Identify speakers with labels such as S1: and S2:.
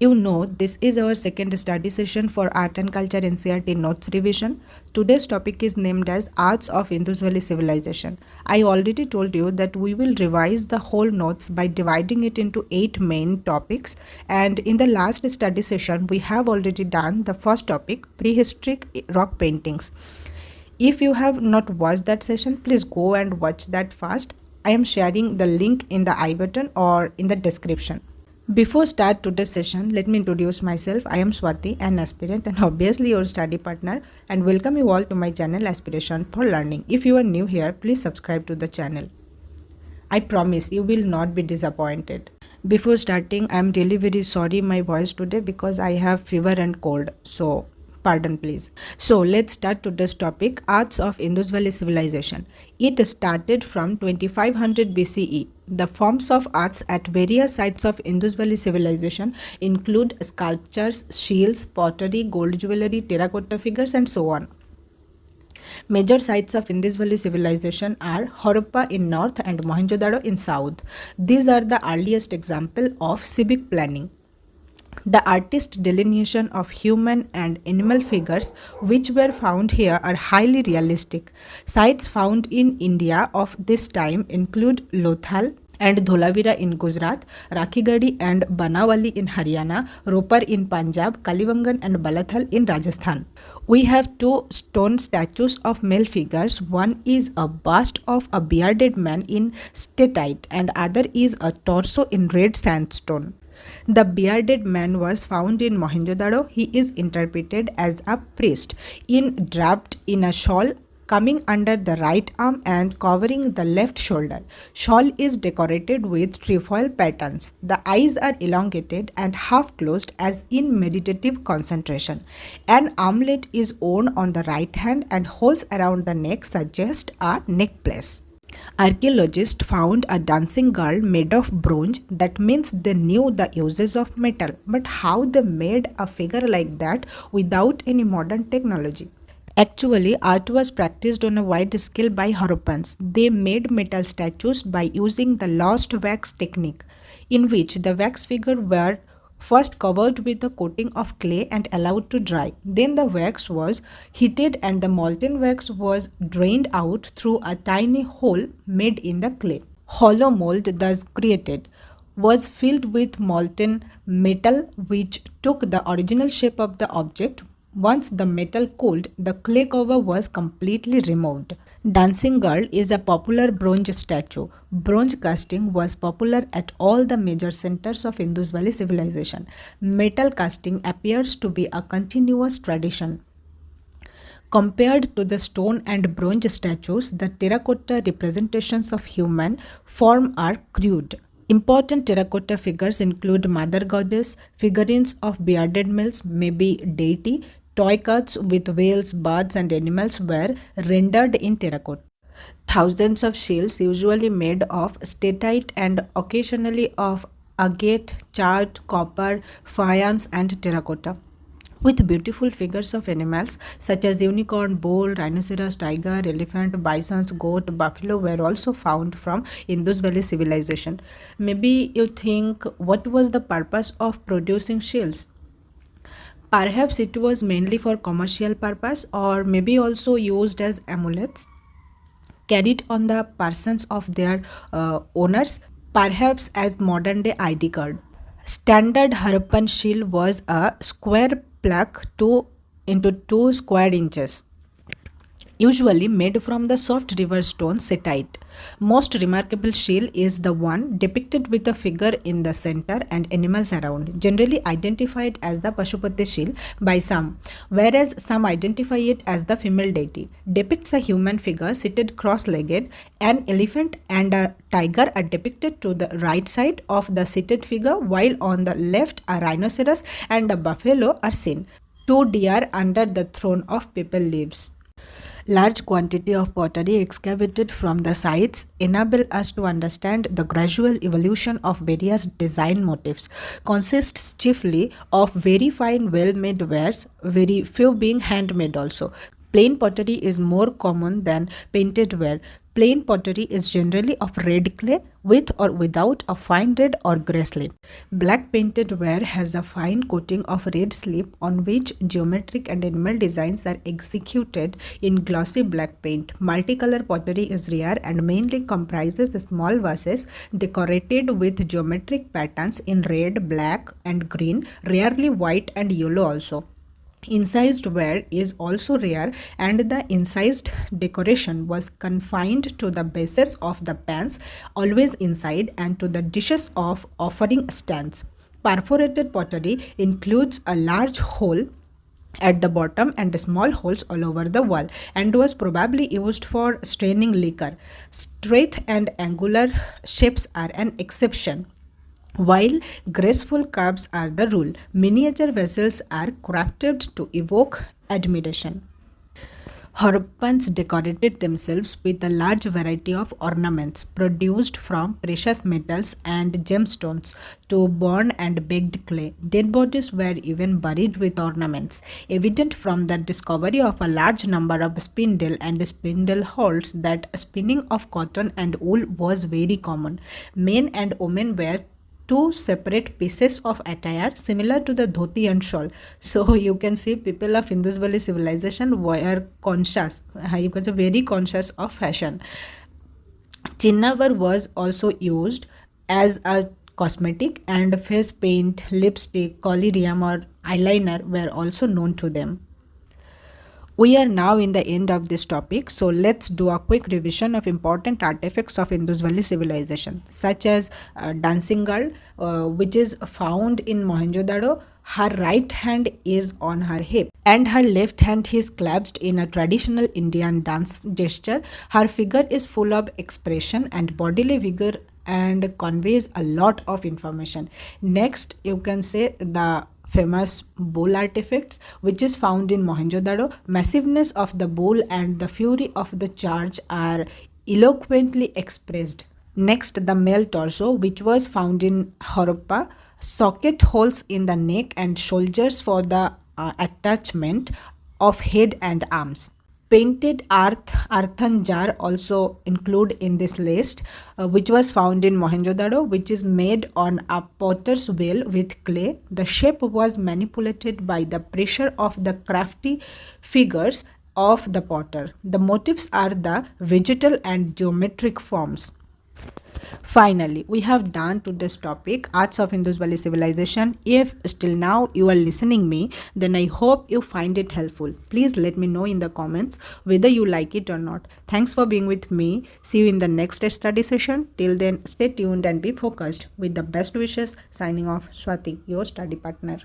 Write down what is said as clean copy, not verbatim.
S1: You know, this is our second study session for Art and Culture NCERT notes revision. Today's topic is named as Arts of Indus Valley Civilization. I already told you that we will revise the whole notes by dividing it into 8 main topics, and in the last study session we have already done the first topic, prehistoric rock paintings. If you have not watched that session, please go and watch that first. I am sharing the link in the I button or in the description. Before start today's session, let me introduce myself. I am Swati, an aspirant and obviously your study partner, and welcome you all to my channel Aspiration for Learning. If you are new here, please subscribe to the channel. I promise you will not be disappointed. Before starting, I am really very sorry my voice today because I have fever and cold. So pardon please. So let's start today's topic, Arts of Indus Valley Civilization. It started from 2500 BCE. The forms of arts at various sites of Indus Valley Civilization include sculptures, shields, pottery, gold jewelry, terracotta figures and so on. Major sites of Indus Valley Civilization are Harappa in north and Mohenjo-daro in south. These are the earliest example of civic planning. The artist delineation of human and animal figures which were found here are highly realistic. Sites found in India of this time include Lothal and Dholavira in Gujarat, Rakhigadi and Banawali in Haryana, Ropar in Punjab, Kalibangan and Balathal in Rajasthan. We have 2 stone statues of male figures. One is a bust of a bearded man in statite and other is a torso in red sandstone. The bearded man was found in Mohenjo-daro. He is interpreted as a priest, draped in a shawl coming under the right arm and covering the left shoulder. Shawl is decorated with trefoil patterns. The eyes are elongated and half closed as in meditative concentration. An armlet is worn on the right hand and holes around the neck suggest a necklace. Archaeologists found a dancing girl made of bronze. That means they knew the uses of metal. But how they made a figure like that without any modern technology? Actually, art was practiced on a wide scale by Harappans. They made metal statues by using the lost wax technique, in which the wax figure were first covered with a coating of clay and allowed to dry. Then the wax was heated and the molten wax was drained out through a tiny hole made in the clay. Hollow mold thus created was filled with molten metal which took the original shape of the object. Once the metal cooled, the clay cover was completely removed. Dancing Girl is a popular bronze statue. Bronze casting was popular at all the major centers of Indus Valley Civilization. Metal casting appears to be a continuous tradition. Compared to the stone and bronze statues, the terracotta representations of human form are crude. Important terracotta figures include Mother Goddess, figurines of bearded males, maybe deity. Toy cards with whales, birds and animals were rendered in terracotta. Thousands of shields, usually made of statite and occasionally of agate, chart, copper, faience and terracotta, with beautiful figures of animals such as unicorn, bull, rhinoceros, tiger, elephant, bison, goat, buffalo were also found from Indus Valley Civilization. Maybe you think, what was the purpose of producing shields? Perhaps it was mainly for commercial purpose or maybe also used as amulets carried on the persons of their owners, perhaps as modern day ID card. Standard Harappan shield was a square plaque 2 into 2 square inches, usually made from the soft river stone statite. Most remarkable shield is the one depicted with a figure in the center and animals around, generally identified as the Pashupati shield by some, whereas some identify it as the female deity. Depicts a human figure seated cross-legged. An elephant and a tiger are depicted to the right side of the seated figure, while on the left a rhinoceros and a buffalo are seen. 2 deer under the throne of people lives. Large quantity of pottery excavated from the sites enable us to understand the gradual evolution of various design motifs. Consists chiefly of very fine well-made wares, very few being handmade also. Plain pottery is more common than painted ware. Plain pottery is generally of red clay with or without a fine red or grey slip. Black painted ware has a fine coating of red slip on which geometric and animal designs are executed in glossy black paint. Multicolor pottery is rare and mainly comprises small vases decorated with geometric patterns in red, black, and green, rarely white and yellow also. Incised ware is also rare, and the incised decoration was confined to the bases of the pans, always inside, and to the dishes of offering stands. Perforated pottery includes a large hole at the bottom and small holes all over the wall, and was probably used for straining liquor. Straight and angular shapes are an exception, while graceful curves are the rule. Miniature vessels are crafted to evoke admiration. Horoppans decorated themselves with a large variety of ornaments produced from precious metals and gemstones to bone and baked clay. Dead bodies were even buried with ornaments, evident from the discovery of a large number of spindle and spindle holes that spinning of cotton and wool was very common. Men and women were two separate pieces of attire similar to the dhoti and shawl. So you can see people of Indus Valley civilization were conscious, you can say very conscious of fashion. Chinnavar was also used as a cosmetic, and face paint, lipstick, collyrium or eyeliner were also known to them. We are now in the end of this topic, so let's do a quick revision of important artifacts of Indus Valley civilization, such as dancing girl, which is found in Mohenjo-daro. Her right hand is on her hip and her left hand is clasped in a traditional Indian dance gesture. Her figure is full of expression and bodily vigor and conveys a lot of information. Next, you can say the famous bull artifacts, which is found in Mohenjo-daro. Massiveness of the bull and the fury of the charge are eloquently expressed. Next, the male torso, which was found in Harappa. Socket holes in the neck and shoulders for the attachment of head and arms. Painted earthen jar also include in this list, which was found in Mohenjo-daro, which is made on a potter's wheel with clay. The shape was manipulated by the pressure of the crafty figures of the potter. The motifs are the vegetal and geometric forms. Finally, we have done to this topic Arts of Indus Valley Civilization. If still now you are listening me, then I hope you find it helpful. Please let me know in the comments whether you like it or not. Thanks for being with me. See you in the next study session. Till then, stay tuned and be focused. With the best wishes, signing off, Swati, your study partner.